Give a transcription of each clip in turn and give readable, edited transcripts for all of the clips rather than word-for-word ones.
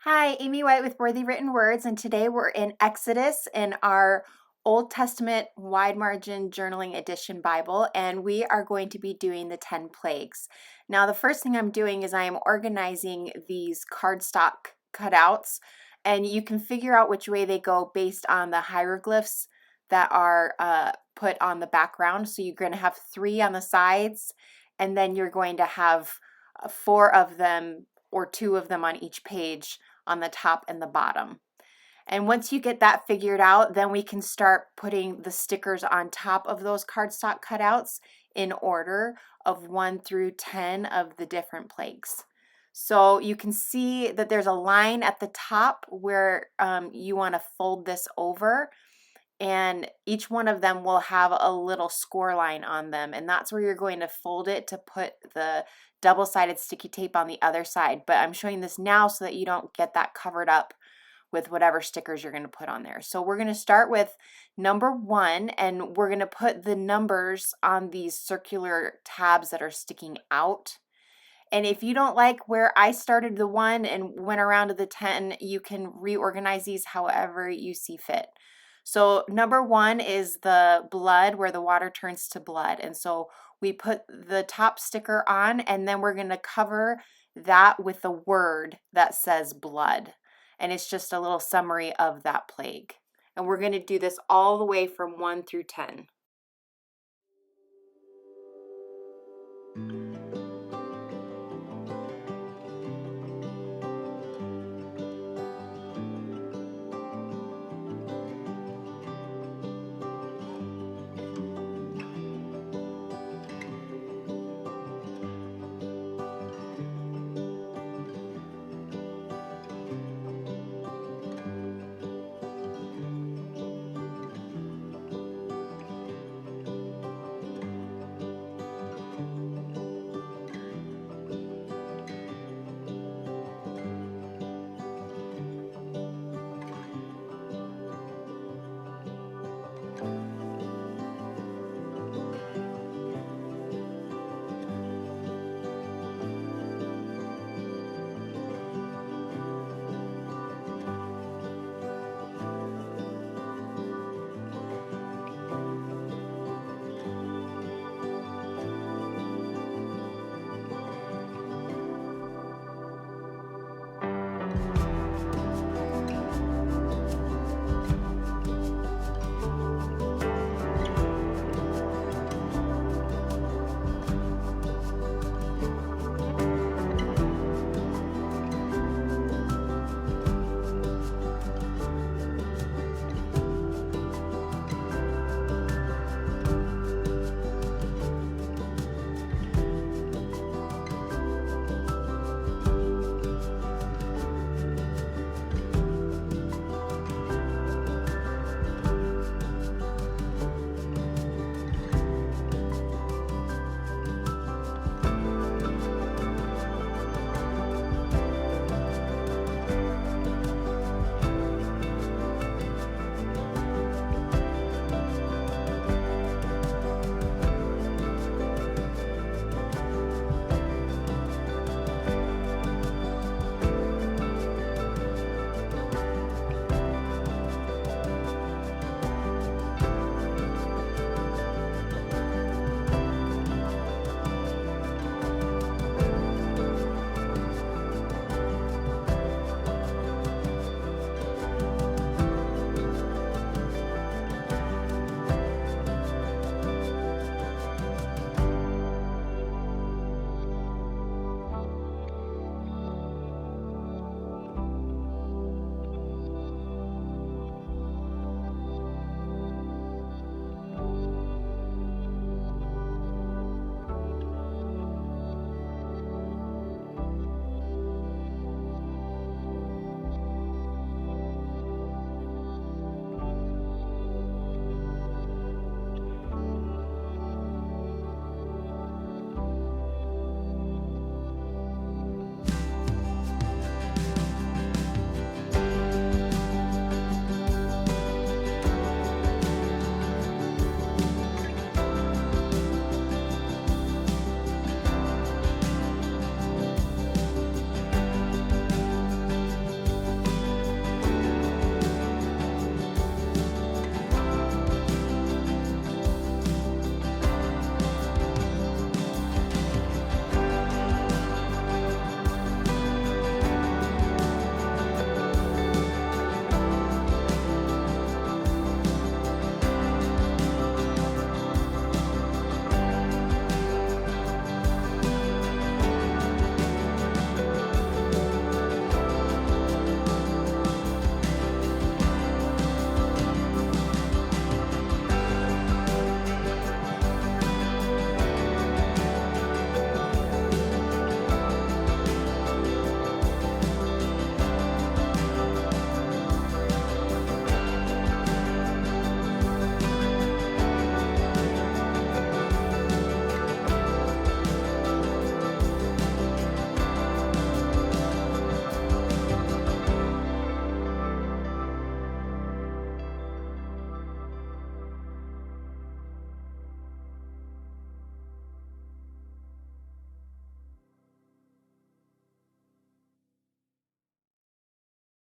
Hi, Amy White with Worthy Written Words, and today we're in Exodus in our Old Testament Wide Margin Journaling Edition Bible, and we are going to be doing the 10 plagues. Now, the first thing I'm doing is I am organizing these cardstock cutouts, and you can figure out which way they go based on the hieroglyphs that are put on the background. So you're going to have 3 on the sides, and then you're going to have 4 of them or 2 of them on each page on the top and the bottom. And once you get that figured out, then we can start putting the stickers on top of those cardstock cutouts in order of 1 through 10 of the different plagues. So you can see that there's a line at the top where you want to fold this over, and each one of them will have a little score line on them, and that's where you're going to fold it to put the double-sided sticky tape on the other side. But I'm showing this now so that you don't get that covered up with whatever stickers you're going to put on there. So we're going to start with number 1, and we're going to put the numbers on these circular tabs that are sticking out. And if you don't like where I started the 1 and went around to the 10, you can reorganize these however you see fit. So number 1 is the blood, where the water turns to blood. And so we put the top sticker on, and then we're going to cover that with the word that says blood. And it's just a little summary of that plague. And we're going to do this all the way from 1 through 10.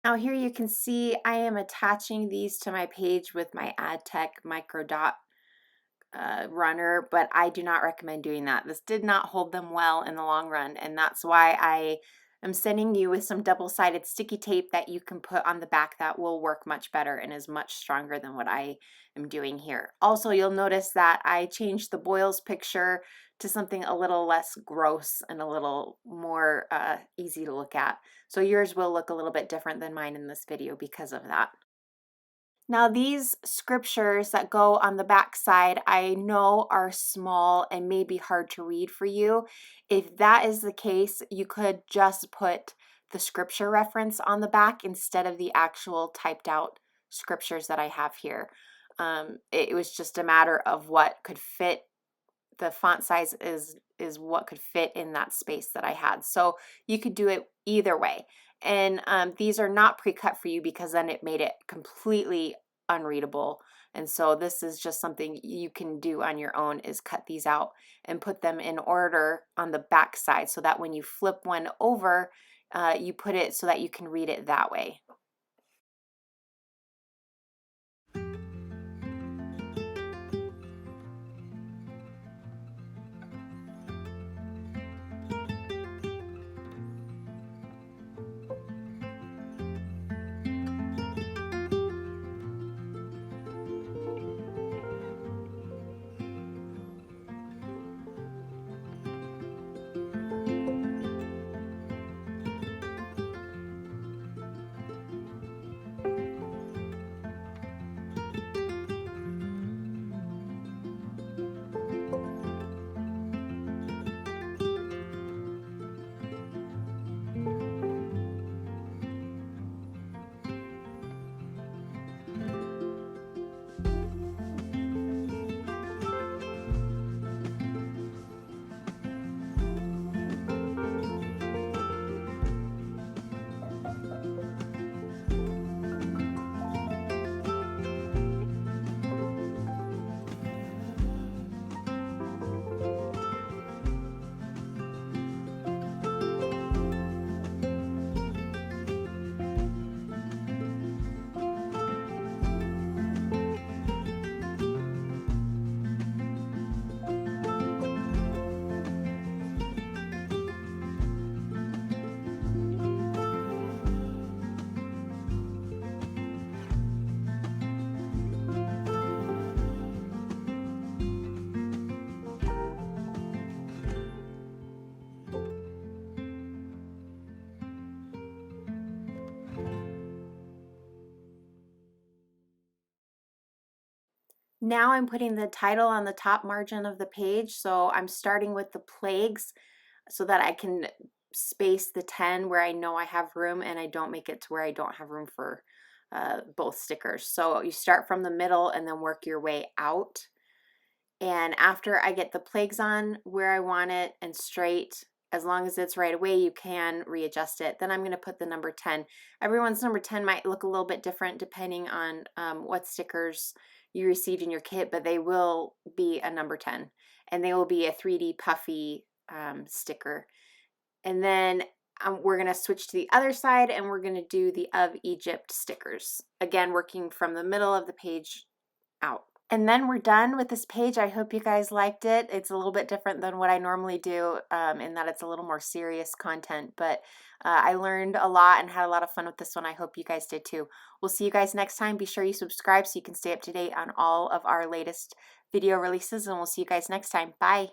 Now here you can see I am attaching these to my page with my AdTech micro dot runner, but I do not recommend doing that. This did not hold them well in the long run, and that's why I am sending you with some double-sided sticky tape that you can put on the back that will work much better and is much stronger than what I am doing here. Also, you'll notice that I changed the boils picture to something a little less gross and a little more easy to look at. So yours will look a little bit different than mine in this video because of that. Now, these scriptures that go on the back side, I know are small and may be hard to read for you. If that is the case, you could just put the scripture reference on the back instead of the actual typed out scriptures that I have here. It was just a matter of what could fit. The font size is what could fit in that space that I had. So you could do it either way. And these are not pre-cut for you because then it made it completely unreadable. And so this is just something you can do on your own, is cut these out and put them in order on the back side so that when you flip one over, you put it so that you can read it that way. Now I'm putting the title on the top margin of the page. So I'm starting with the plagues so that I can space the 10 where I know I have room and I don't make it to where I don't have room for both stickers. So you start from the middle and then work your way out. And after I get the plagues on where I want it and straight, as long as it's right away, you can readjust it. Then I'm going to put the number 10. Everyone's number 10 might look a little bit different depending on what stickers you received in your kit, but they will be a number 10. And they will be a 3D puffy sticker. And then we're going to switch to the other side and we're going to do the of Egypt stickers. Again, working from the middle of the page out. And then we're done with this page. I hope you guys liked it. It's a little bit different than what I normally do in that it's a little more serious content, but I learned a lot and had a lot of fun with this one. I hope you guys did too. We'll see you guys next time. Be sure you subscribe so you can stay up to date on all of our latest video releases, and we'll see you guys next time. Bye.